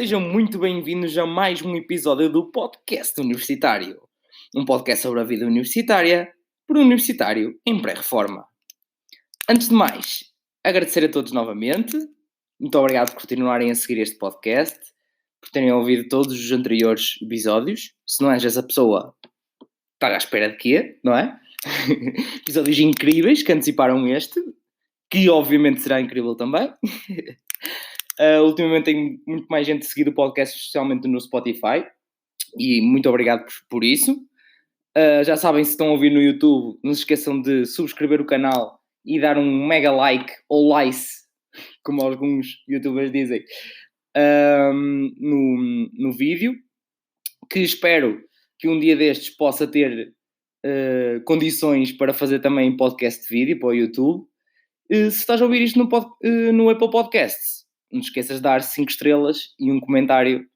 Sejam muito bem-vindos a mais um episódio do Podcast Universitário. Um podcast sobre a vida universitária, por um universitário em pré-reforma. Antes de mais, agradecer a todos novamente. Muito obrigado por continuarem a seguir este podcast, por terem ouvido todos os anteriores episódios. Se não és essa pessoa, estás à espera de quê, não é? Episódios incríveis que anteciparam este, que obviamente será incrível também. Ultimamente tenho muito mais gente seguido o podcast, especialmente no Spotify, e muito obrigado por isso. Já sabem, se estão a ouvir no YouTube, não se esqueçam de subscrever o canal e dar um mega like ou lice, como alguns youtubers dizem, no vídeo, que espero que um dia destes possa ter condições para fazer também podcast de vídeo para o YouTube. Se estás a ouvir isto no Apple Podcasts, não te esqueças de dar 5 estrelas e um comentário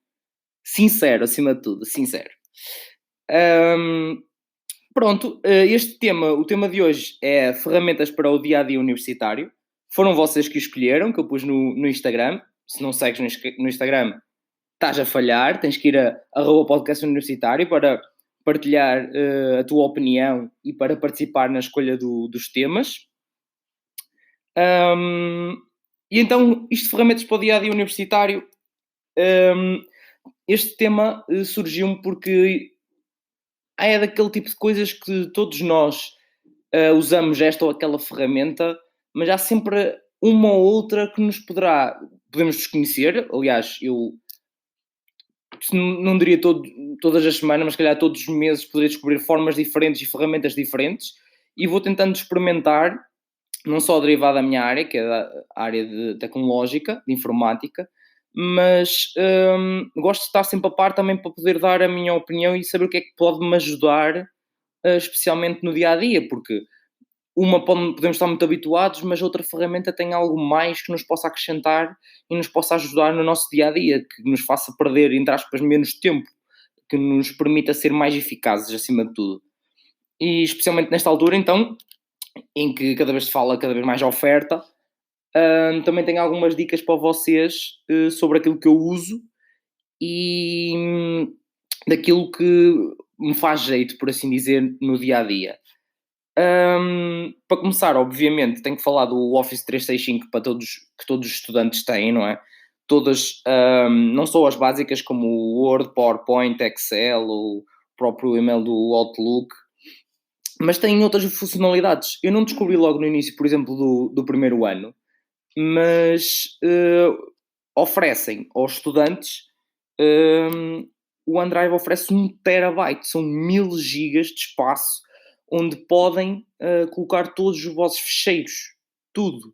sincero, acima de tudo, sincero. Pronto, o tema de hoje é ferramentas para o dia-a-dia universitário. Foram vocês que escolheram, que eu pus no Instagram. Se não segues no Instagram, estás a falhar. Tens que ir a @podcast universitário para partilhar a tua opinião e para participar na escolha dos temas. E então, isto de ferramentas para o dia-a-dia universitário, este tema surgiu-me porque é daquele tipo de coisas que todos nós usamos esta ou aquela ferramenta, mas há sempre uma ou outra que podemos desconhecer. Aliás, eu não diria todas as semanas, mas se calhar todos os meses poderia descobrir formas diferentes e ferramentas diferentes, e vou tentando experimentar, não só derivado da minha área, que é a área de tecnológica, de informática, mas gosto de estar sempre a par também para poder dar a minha opinião e saber o que é que pode me ajudar, especialmente no dia a dia, porque podemos estar muito habituados, mas outra ferramenta tem algo mais que nos possa acrescentar e nos possa ajudar no nosso dia a dia, que nos faça perder, entre aspas, menos tempo, que nos permita ser mais eficazes acima de tudo. E especialmente nesta altura, então, em que cada vez se fala cada vez mais oferta, também tenho algumas dicas para vocês sobre aquilo que eu uso e daquilo que me faz jeito, por assim dizer, no dia a dia. Para começar, obviamente, tenho que falar do Office 365 que todos os estudantes têm, não é? Todas, não só as básicas como o Word, PowerPoint, Excel, o próprio email do Outlook, mas têm outras funcionalidades. Eu não descobri logo no início, por exemplo, do primeiro ano, mas oferecem aos estudantes, o OneDrive oferece 1 terabyte, são 1000 gigas de espaço, onde podem colocar todos os vossos ficheiros, tudo.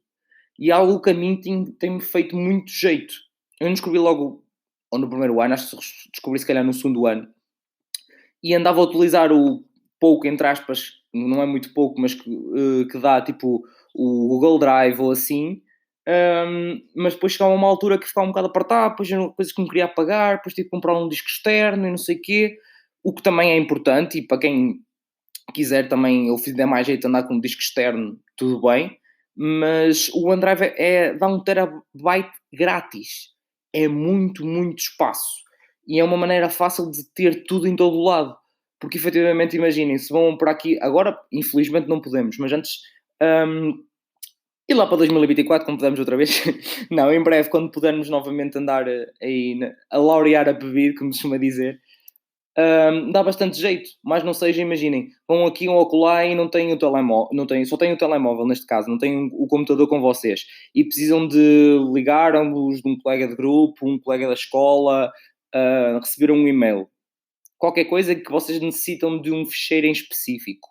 E algo que a mim tem-me feito muito jeito. Eu não descobri logo, ou no primeiro ano, acho que descobri se calhar no segundo ano, e andava a utilizar o pouco, entre aspas, não é muito pouco, mas que dá tipo o Google Drive ou assim, mas depois chegava a uma altura que ficava um bocado apertado, depois eram coisas que não queria apagar, depois tive que comprar um disco externo e não sei o quê, o que também é importante, e para quem quiser também, ou se der mais jeito de andar com um disco externo, tudo bem, mas o OneDrive dá 1 terabyte grátis, é muito, muito espaço, e é uma maneira fácil de ter tudo em todo o lado, porque efetivamente imaginem, se vão por aqui, agora infelizmente não podemos, mas antes, e lá para 2024, como podemos outra vez, não, em breve, quando pudermos novamente andar aí a laurear a beber, como se costuma dizer, dá bastante jeito, mas não seja, imaginem, vão aqui ou acolá e não têm o telemóvel, só têm o telemóvel neste caso, não têm o computador com vocês e precisam de ligar ambos de um colega de grupo, um colega da escola, receber um e-mail. Qualquer coisa que vocês necessitam de um ficheiro em específico.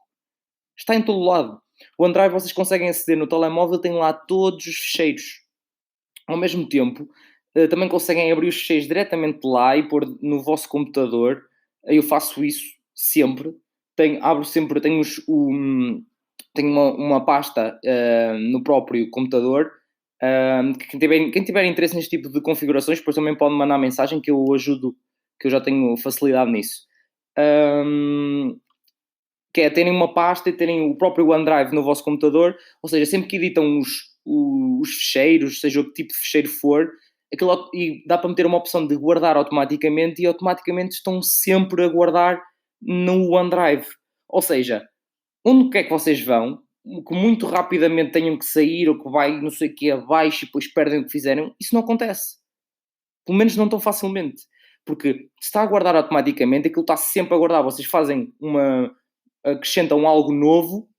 Está em todo lado. O OneDrive vocês conseguem aceder no telemóvel, tem lá todos os ficheiros. Ao mesmo tempo, também conseguem abrir os ficheiros diretamente lá e pôr no vosso computador. Eu faço isso sempre. Tenho uma pasta no próprio computador. Quem tiver interesse neste tipo de configurações, depois também pode mandar mensagem que eu ajudo, que eu já tenho facilidade nisso. Que é terem uma pasta e terem o próprio OneDrive no vosso computador, ou seja, sempre que editam os ficheiros, seja o que tipo de ficheiro for, e dá para meter uma opção de guardar automaticamente e automaticamente estão sempre a guardar no OneDrive. Ou seja, onde quer que vocês vão, que muito rapidamente tenham que sair ou que vai não sei o que abaixo e depois perdem o que fizeram, isso não acontece. Pelo menos não tão facilmente. Porque se está a guardar automaticamente, aquilo está sempre a guardar. Vocês acrescentam algo novo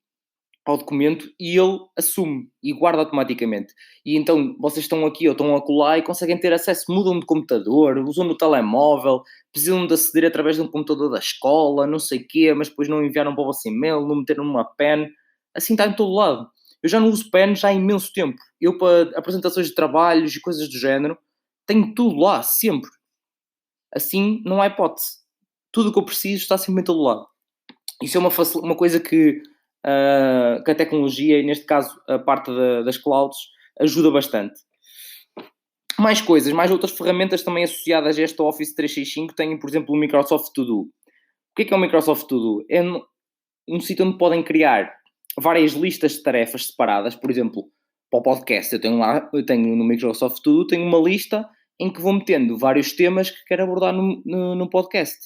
ao documento e ele assume e guarda automaticamente. E então vocês estão aqui ou estão acolá e conseguem ter acesso, mudam de computador, usam no telemóvel, precisam de aceder através de um computador da escola, não sei o quê, mas depois não enviaram para o vosso e-mail, não meteram numa pen. Assim está em todo lado. Eu já não uso pen já há imenso tempo. Eu, para apresentações de trabalhos e coisas do género, tenho tudo lá, sempre. Assim, não há hipótese. Tudo o que eu preciso está sempre em todo lado. Isso é uma coisa que a tecnologia, e neste caso a parte das clouds, ajuda bastante. Mais coisas, mais outras ferramentas também associadas a este Office 365 têm, por exemplo, o Microsoft To Do. O que é o Microsoft To Do? É um sítio onde podem criar várias listas de tarefas separadas, por exemplo, para o podcast. Eu tenho no Microsoft To Do, tenho uma lista em que vou metendo vários temas que quero abordar no podcast.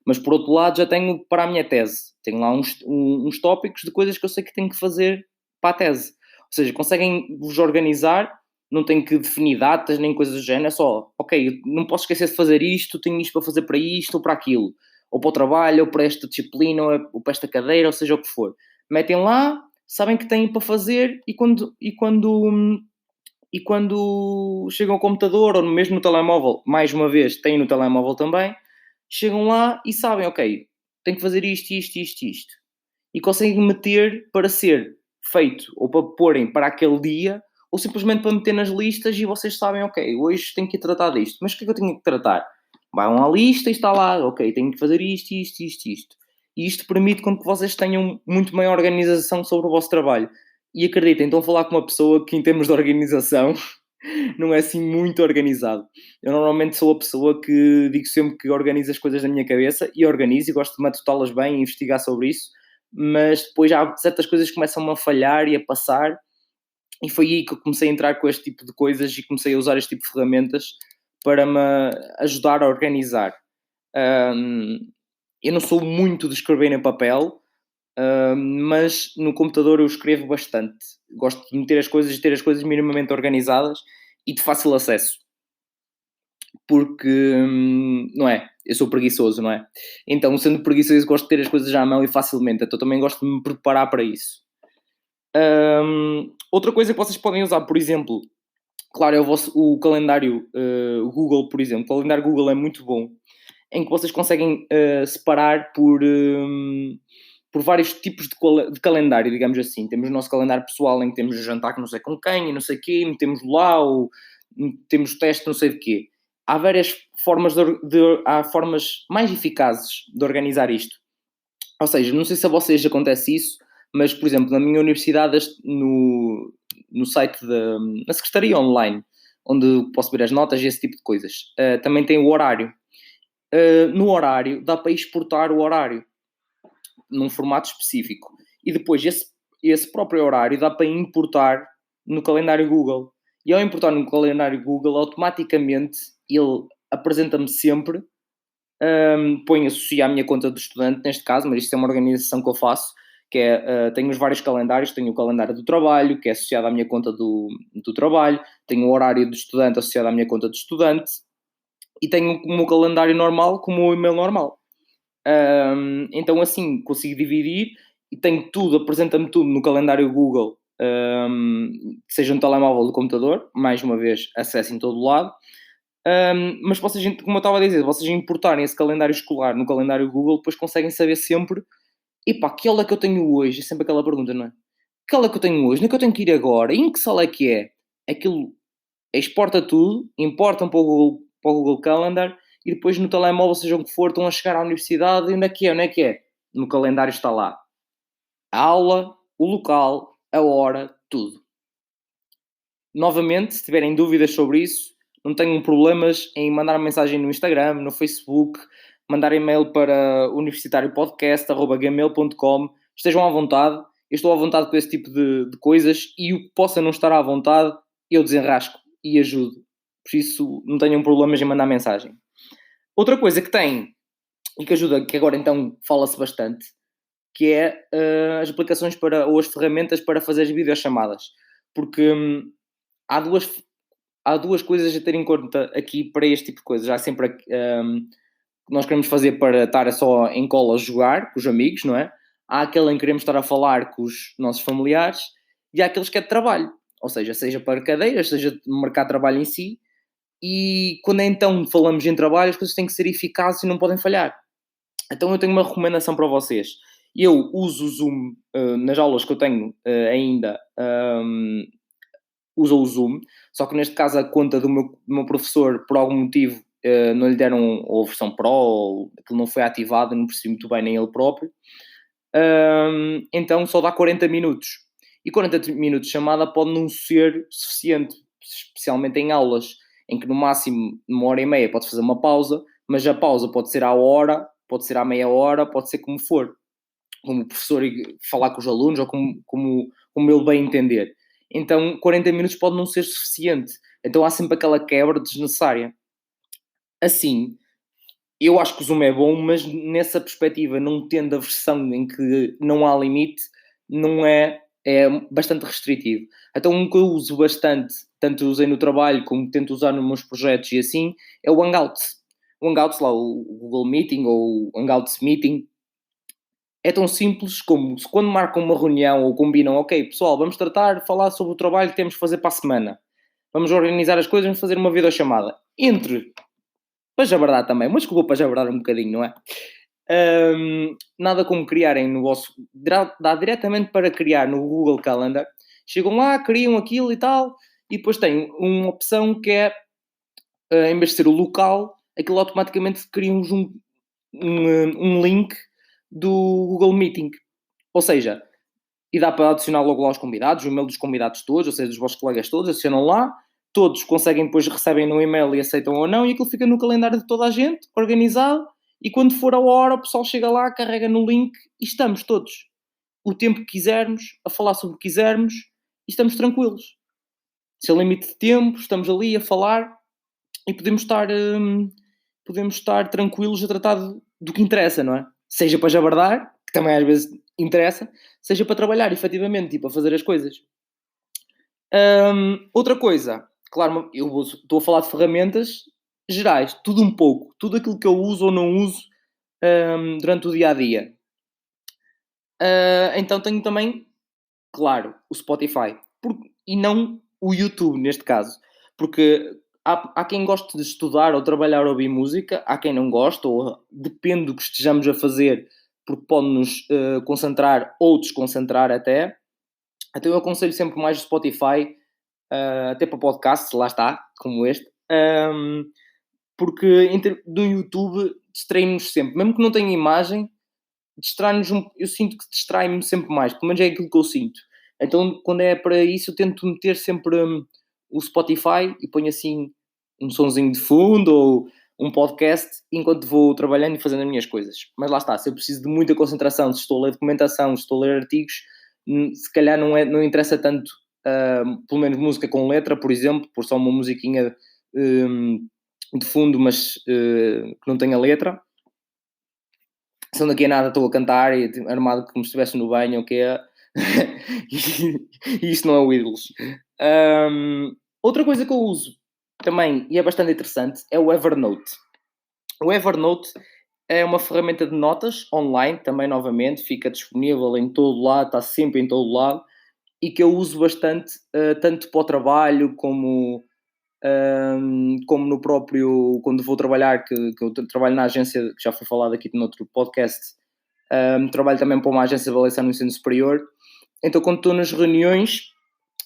Mas por outro lado já tenho para a minha tese. Tenho lá uns tópicos de coisas que eu sei que tenho que fazer para a tese. Ou seja, conseguem vos organizar, não tenho que definir datas nem coisas do género, é só, ok, não posso esquecer de fazer isto, tenho isto para fazer para isto ou para aquilo. Ou para o trabalho, ou para esta disciplina, ou para esta cadeira, ou seja o que for. Metem lá, sabem que têm para fazer e quando chegam ao computador ou mesmo no telemóvel, mais uma vez, têm no telemóvel também, chegam lá e sabem, ok, tenho que fazer isto, isto, isto, isto. E conseguem meter para ser feito ou para porem para aquele dia ou simplesmente para meter nas listas e vocês sabem, ok, hoje tenho que tratar disto. Mas o que é que eu tenho que tratar? Vão à lista e está lá, ok, tenho que fazer isto, isto, isto, isto. E isto permite com que vocês tenham muito maior organização sobre o vosso trabalho. E acreditem, estão a falar com uma pessoa que em termos de organização não é assim muito organizado. Eu normalmente sou a pessoa que digo sempre que organizo as coisas na minha cabeça e organizo e gosto de matutá-las bem e investigar sobre isso, mas depois há certas coisas que começam a falhar e a passar e foi aí que eu comecei a entrar com este tipo de coisas e comecei a usar este tipo de ferramentas para me ajudar a organizar. Eu não sou muito de escrever em papel, mas no computador eu escrevo bastante. Gosto de meter as coisas e ter as coisas minimamente organizadas e de fácil acesso. Porque, não é? Eu sou preguiçoso, não é? Então, sendo preguiçoso, gosto de ter as coisas à mão e facilmente. Então, também gosto de me preparar para isso. Outra coisa que vocês podem usar, por exemplo, claro, é o calendário Google, por exemplo. O calendário Google é muito bom, em que vocês conseguem separar por vários tipos de calendário, digamos assim. Temos o nosso calendário pessoal, em que temos o jantar que não sei com quem e não sei o quê, metemos lá, ou temos teste não sei de quê. Há várias formas, há formas mais eficazes de organizar isto. Ou seja, não sei se a vocês acontece isso, mas, por exemplo, na minha universidade, no site na secretaria online, onde posso ver as notas e esse tipo de coisas, também tem o horário. No horário, dá para exportar o horário num formato específico. E depois, esse próprio horário dá para importar no calendário Google. E ao importar no calendário Google, automaticamente ele apresenta-me sempre, põe associar a minha conta de estudante, neste caso, mas isto é uma organização que eu faço, que é, tenho os vários calendários, tenho o calendário do trabalho, que é associado à minha conta do trabalho, tenho o horário do estudante associado à minha conta de estudante, e tenho o meu calendário normal como o e-mail normal. Então assim consigo dividir e tenho tudo, apresenta-me tudo no calendário Google, seja no telemóvel ou no computador, mais uma vez, acesso em todo o lado. Mas vocês, como eu estava a dizer, vocês importarem esse calendário escolar no calendário Google, depois conseguem saber sempre, epá, que aula é que eu tenho hoje? É sempre aquela pergunta, não é? Que aula é que eu tenho hoje? Onde é que eu tenho que ir agora? Em que sala é que é? Aquilo exporta tudo, importam para o Google Calendar e depois no telemóvel, seja o que for, estão a chegar à universidade e onde é que é? Onde é que é? No calendário está lá. A aula, o local, a hora, tudo. Novamente, se tiverem dúvidas sobre isso, não tenham problemas em mandar mensagem no Instagram, no Facebook, mandar e-mail para universitariopodcast@gmail.com. Estejam à vontade. Eu estou à vontade com esse tipo de coisas e o que possa não estar à vontade, eu desenrasco e ajudo. por isso não tenham problemas em mandar mensagem. Outra coisa que tem, e que ajuda, que agora então fala-se bastante, que é as aplicações ou as ferramentas para fazer videochamadas. Porque há duas coisas a ter em conta aqui para este tipo de coisas. Há sempre que nós queremos fazer para estar só em cola a jogar com os amigos, não é? Há aquele em que queremos estar a falar com os nossos familiares e há aqueles que é de trabalho. Ou seja para cadeiras, seja de mercado de trabalho em si. E quando então falamos em trabalho, as coisas têm que ser eficazes e não podem falhar. Então eu tenho uma recomendação para vocês. Eu uso o Zoom nas aulas que eu tenho ainda. Uso o Zoom, só que neste caso a conta do meu professor, por algum motivo, não lhe deram ou a versão Pro, ou aquilo não foi ativado, não percebi muito bem nem ele próprio. Então só dá 40 minutos. E 40 minutos de chamada pode não ser suficiente, especialmente em aulas, em que no máximo, numa hora e meia, pode fazer uma pausa, mas a pausa pode ser à hora, pode ser à meia hora, pode ser como for. Como o professor falar com os alunos, ou como ele bem entender. Então 40 minutos pode não ser suficiente. Então há sempre aquela quebra desnecessária. Assim, eu acho que o Zoom é bom, mas nessa perspectiva, não tendo a versão em que não há limite, não é bastante restritivo. Então um que eu uso bastante, tanto usei no trabalho como tento usar nos meus projetos e assim, é o Hangouts. O Hangouts lá, o Google Meeting ou o Hangouts Meeting, é tão simples como se quando marcam uma reunião ou combinam, ok, pessoal, vamos falar sobre o trabalho que temos que fazer para a semana. Vamos organizar as coisas, vamos fazer uma videochamada. Para jabardar também, mas desculpa para jabardar um bocadinho, não é? Nada como criarem no vosso... Dá diretamente para criar no Google Calendar. Chegam lá, criam aquilo e tal, e depois tem uma opção que é, em vez de ser o local, aquilo automaticamente cria-nos um link do Google Meeting. Ou seja, e dá para adicionar logo lá os convidados, o e-mail dos convidados todos, ou seja, dos vossos colegas todos, adicionam lá, todos conseguem, depois recebem no e-mail e aceitam ou não, e aquilo fica no calendário de toda a gente, organizado, e quando for a hora, o pessoal chega lá, carrega no link e estamos todos, o tempo que quisermos, a falar sobre o que quisermos, e estamos tranquilos. Sem limite de tempo, estamos ali a falar e podemos estar tranquilos a tratar do que interessa, não é? Seja para jabardar, que também às vezes interessa, seja para trabalhar, efetivamente, tipo, a fazer as coisas. Outra coisa, claro, estou a falar de ferramentas gerais, tudo um pouco, tudo aquilo que eu uso ou não uso durante o dia a dia. Então tenho também, claro, o Spotify e não o YouTube, neste caso, porque há quem goste de estudar ou trabalhar a ouvir música, há quem não goste, ou depende do que estejamos a fazer, porque pode-nos concentrar ou desconcentrar até. Então eu aconselho sempre mais o Spotify, até para podcasts, lá está, como este, porque do YouTube distrai-nos sempre, mesmo que não tenha imagem, distrai-nos eu sinto que distrai-me sempre mais, pelo menos é aquilo que eu sinto. Então, quando é para isso, eu tento meter sempre o Spotify e ponho assim um sonzinho de fundo ou um podcast enquanto vou trabalhando e fazendo as minhas coisas. Mas lá está, se eu preciso de muita concentração, se estou a ler documentação, se estou a ler artigos, se calhar não interessa tanto, pelo menos música com letra, por exemplo, por só uma musiquinha de fundo, mas que não tenha letra. Se não daqui a nada estou a cantar e armado como se estivesse no banho, o que é? E isto não é o Ídolos. Outra coisa que eu uso também, e é bastante interessante, é o Evernote. O Evernote é uma ferramenta de notas online, também novamente, fica disponível em todo lado, está sempre em todo lado, e que eu uso bastante, tanto para o trabalho como no próprio, quando vou trabalhar, que eu trabalho na agência, que já foi falado aqui no outro podcast, trabalho também para uma agência de avaliação no ensino superior, então quando estou nas reuniões,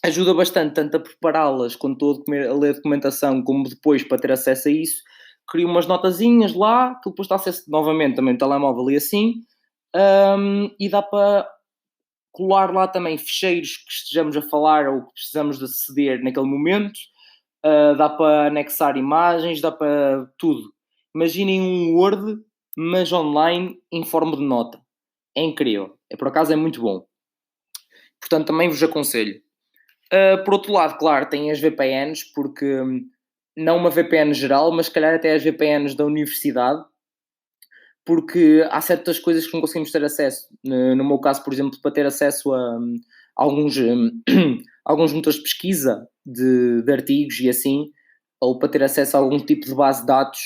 ajuda bastante, tanto a prepará-las, quando estou a ler documentação, como depois para ter acesso a isso, crio umas notazinhas lá, que depois está acesso novamente também no telemóvel e assim, e dá para colar lá também ficheiros que estejamos a falar ou que precisamos de aceder naquele momento, dá para anexar imagens, dá para tudo. Imaginem um Word, mas online em forma de nota. É incrível. Por acaso é muito bom. Portanto, também vos aconselho. Por outro lado, claro, tem as VPNs, porque não uma VPN geral, mas se calhar até as VPNs da universidade, porque há certas coisas que não conseguimos ter acesso. No meu caso, por exemplo, para ter acesso a alguns, alguns motores de pesquisa de artigos e assim, ou para ter acesso a algum tipo de base de dados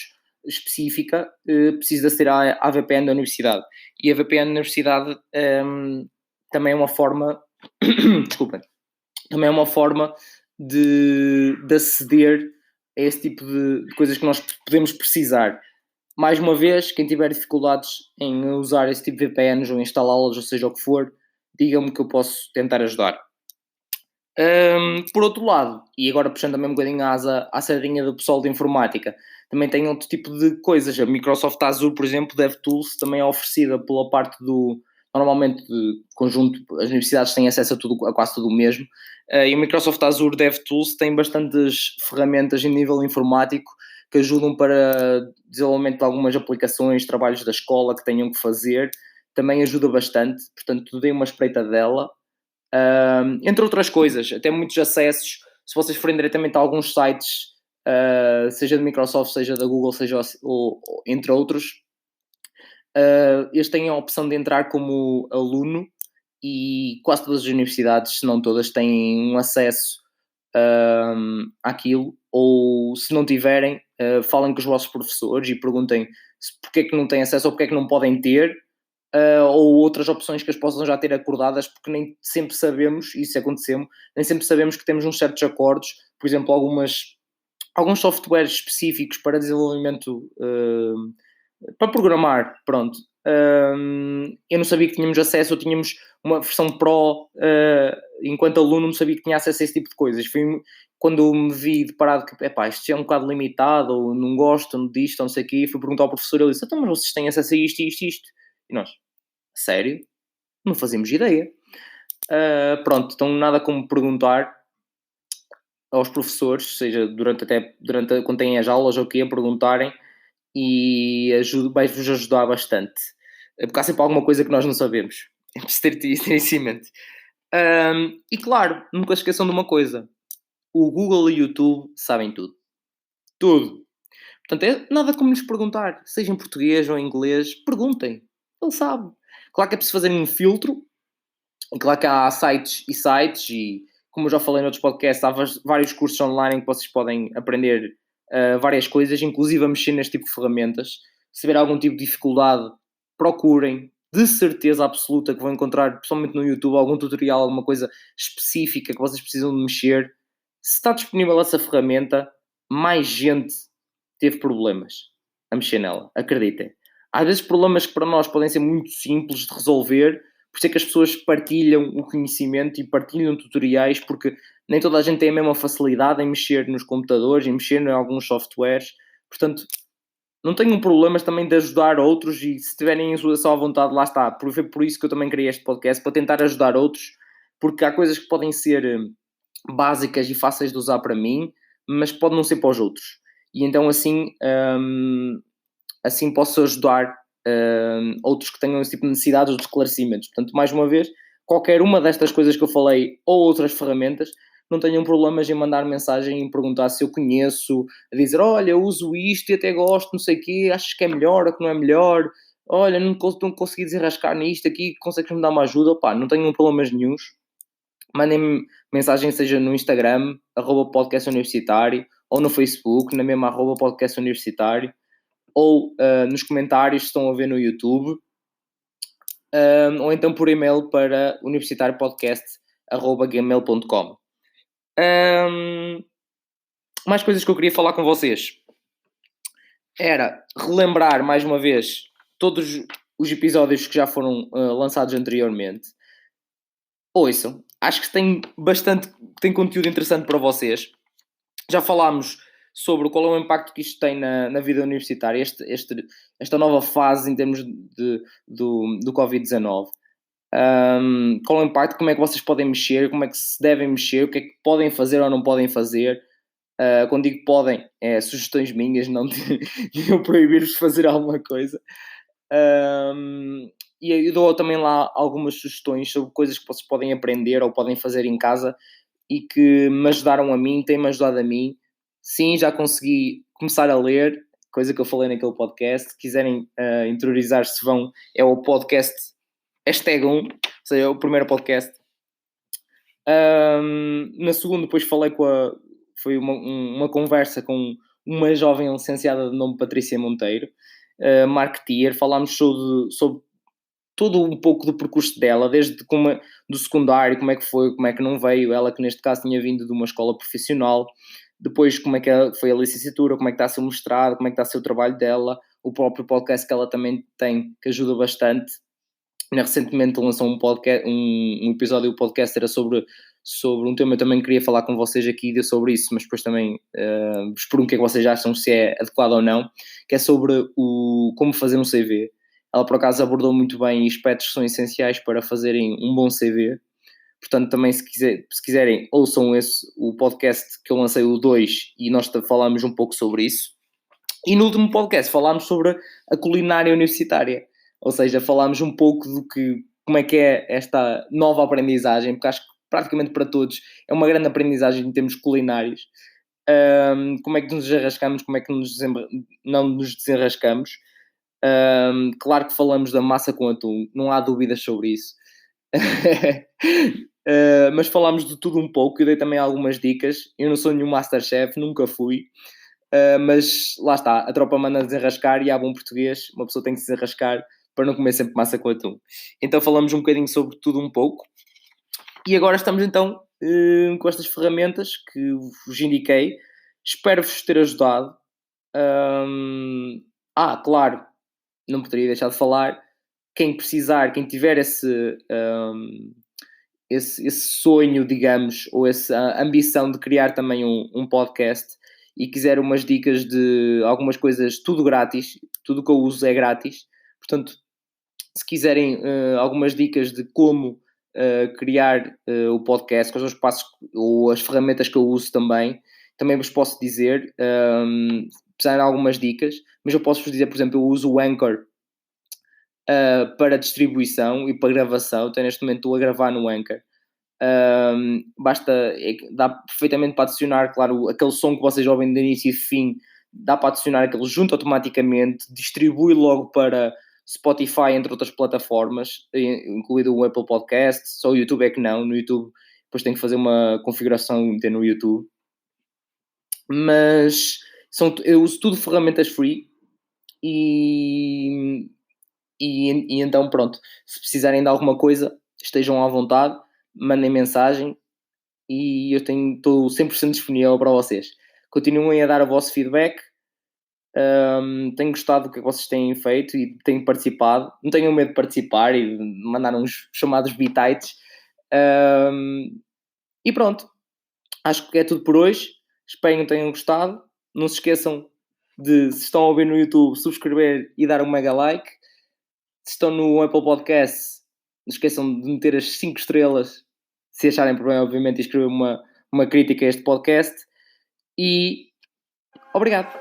específica, preciso de aceder à VPN da universidade. E a VPN da universidade também é uma forma, desculpem, também é uma forma de aceder a esse tipo de coisas que nós podemos precisar. Mais uma vez, quem tiver dificuldades em usar esse tipo de VPNs ou instalá-las, ou seja o que for, digam-me que eu posso tentar ajudar. Por outro lado, e agora puxando também um bocadinho a asa à sardinha do pessoal de informática, também tem outro tipo de coisas. A Microsoft Azure, por exemplo, DevTools, também é oferecida pela parte do. Normalmente, de conjunto, as universidades têm acesso a, tudo, a quase tudo o mesmo. E o Microsoft Azure DevTools tem bastantes ferramentas em nível informático que ajudam para desenvolvimento de algumas aplicações, trabalhos da escola que tenham que fazer. Também ajuda bastante, portanto, dei uma espreita dela. Entre outras coisas, até muitos acessos, se vocês forem diretamente a alguns sites, seja da Microsoft, seja da Google, seja ou entre outros, eles têm a opção de entrar como aluno e quase todas as universidades, se não todas, têm um acesso àquilo, ou se não tiverem, falem com os vossos professores e perguntem porque é que não têm acesso ou porque é que não podem ter, ou outras opções que as possam já ter acordadas, porque nem sempre sabemos, isso aconteceu, nem sempre sabemos que temos uns certos acordos, por exemplo, alguns softwares específicos para desenvolvimento, para programar, pronto. Eu não sabia que tínhamos acesso, ou tínhamos uma versão Pro, enquanto aluno não sabia que tinha acesso a esse tipo de coisas. Foi quando me vi deparado que, isto é um bocado limitado, ou não gosto disto, ou não sei o quê, fui perguntar ao professor, ele disse, então, mas vocês têm acesso a isto, isto, isto? E nós, sério? Não fazíamos ideia. Pronto, então nada como perguntar aos professores, seja durante quando têm as aulas ou o quê, a perguntarem, e vai-vos ajudar bastante. Porque há sempre alguma coisa que nós não sabemos. É preciso ter isso em mente. E claro, nunca se esqueçam de uma coisa. O Google e o YouTube sabem tudo. Tudo. Portanto, é nada como lhes perguntar. Seja em português ou em inglês, perguntem. Ele sabe. Claro que é preciso fazer um filtro. E claro que há sites e sites. E como eu já falei noutros podcasts, há vários cursos online em que vocês podem aprender várias coisas, inclusive a mexer neste tipo de ferramentas. Se tiver algum tipo de dificuldade, procurem. De certeza absoluta que vão encontrar, principalmente no YouTube, algum tutorial, alguma coisa específica que vocês precisam de mexer. Se está disponível essa ferramenta, mais gente teve problemas a mexer nela, acreditem. Às vezes problemas que para nós podem ser muito simples de resolver, por isso é que as pessoas partilham o conhecimento e partilham tutoriais, porque nem toda a gente tem a mesma facilidade em mexer nos computadores, em mexer em alguns softwares. Portanto, não tenham problemas também de ajudar outros, e se tiverem a sua vontade, lá está. Por isso que eu também criei este podcast, para tentar ajudar outros, porque há coisas que podem ser básicas e fáceis de usar para mim, mas pode não ser para os outros. E então assim posso ajudar outros que tenham esse tipo de necessidades ou de esclarecimentos. Portanto, mais uma vez, qualquer uma destas coisas que eu falei ou outras ferramentas, não tenham problemas em mandar mensagem e perguntar se eu conheço, a dizer, olha, eu uso isto e até gosto, não sei o quê, achas que é melhor ou que não é melhor? Olha, não consegui desenrascar nisto aqui, consegues-me dar uma ajuda? Opá, não tenham problemas nenhuns. Mandem-me mensagem, seja no Instagram, @podcast universitário, ou no Facebook, na mesma @podcast universitário, ou nos comentários, se estão a ver no YouTube, ou então por e-mail para universitariopodcast@gmail.com. Mais coisas que eu queria falar com vocês. Era relembrar, mais uma vez, todos os episódios que já foram lançados anteriormente. Ouçam, acho que tem conteúdo interessante para vocês. Já falámos sobre qual é o impacto que isto tem na vida universitária, esta nova fase em termos do Covid-19. Qual é o impacto, como é que vocês podem mexer, como é que se devem mexer, o que é que podem fazer ou não podem fazer. Quando digo podem, é sugestões minhas, não de eu proibir-vos de fazer alguma coisa. E eu dou também lá algumas sugestões sobre coisas que vocês podem aprender ou podem fazer em casa e que me ajudaram a mim, têm-me ajudado a mim. sim, já consegui começar a ler, coisa que eu falei naquele podcast. Se quiserem interiorizar-se, vão, é o podcast hashtag 1, ou seja, é o primeiro podcast. Na segunda, depois falei foi uma conversa com uma jovem licenciada de nome Patrícia Monteiro, marketeer. Falámos sobre todo um pouco do percurso dela, desde do secundário, como é que foi, como é que não veio, ela que neste caso tinha vindo de uma escola profissional, depois como é que foi a licenciatura, como é que está a ser o mestrado, como é que está a ser o trabalho dela, o próprio podcast que ela também tem, que ajuda bastante. Recentemente lançou um podcast, um episódio do podcast era sobre um tema. Eu também queria falar com vocês aqui sobre isso, mas depois também vos pergunto o que é que vocês acham, se é adequado ou não, que é sobre como fazer um CV. Ela, por acaso, abordou muito bem aspectos que são essenciais para fazerem um bom CV. Portanto, também, se quiserem, ouçam o podcast que eu lancei, o 2, e nós falámos um pouco sobre isso. E no último podcast falámos sobre a culinária universitária. Ou seja, falámos um pouco como é que é esta nova aprendizagem, porque acho que praticamente para todos é uma grande aprendizagem em termos culinários. Como é que nos desenrascamos, como é que não nos desenrascamos. Claro que falamos da massa com atum, não há dúvidas sobre isso. Mas falámos de tudo um pouco. Eu dei também algumas dicas. Eu não sou nenhum Masterchef, nunca fui. Mas lá está, a tropa manda desenrascar, e há bom português, uma pessoa tem que se desenrascar para não comer sempre massa com atum. Então falamos um bocadinho sobre tudo um pouco. E agora estamos então com estas ferramentas que vos indiquei. Espero-vos ter ajudado. Claro, não poderia deixar de falar. Quem precisar, quem tiver esse sonho, digamos, ou essa ambição de criar também um podcast e quiser umas dicas de algumas coisas, tudo grátis, tudo que eu uso é grátis. Portanto, se quiserem algumas dicas de como criar o podcast, quais são os passos ou as ferramentas que eu uso também vos posso dizer. Precisarem de algumas dicas, mas eu posso-vos dizer, por exemplo, eu uso o Anchor para distribuição e para gravação. Então, neste momento estou a gravar no Anchor. Dá perfeitamente para adicionar, claro, aquele som que vocês ouvem de início e fim, dá para adicionar aquele junto automaticamente, distribui logo para Spotify, entre outras plataformas, incluído o Apple Podcast. Só o YouTube é que não. No YouTube depois tem que fazer uma configuração e meter no YouTube. Mas eu uso tudo ferramentas free e então pronto, se precisarem de alguma coisa, estejam à vontade, mandem mensagem e eu estou 100% disponível para vocês. Continuem a dar o vosso feedback. Tenho gostado do que vocês têm feito e têm participado. Não tenham medo de participar e mandar uns chamados bitites. E pronto, acho que é tudo por hoje. Espero que tenham gostado. Não se esqueçam de, se estão a ouvir no YouTube, subscrever e dar um mega like. Se estão no Apple Podcast, não esqueçam de meter as 5 estrelas, se acharem por bem, obviamente, e escrever uma crítica a este podcast. E obrigado.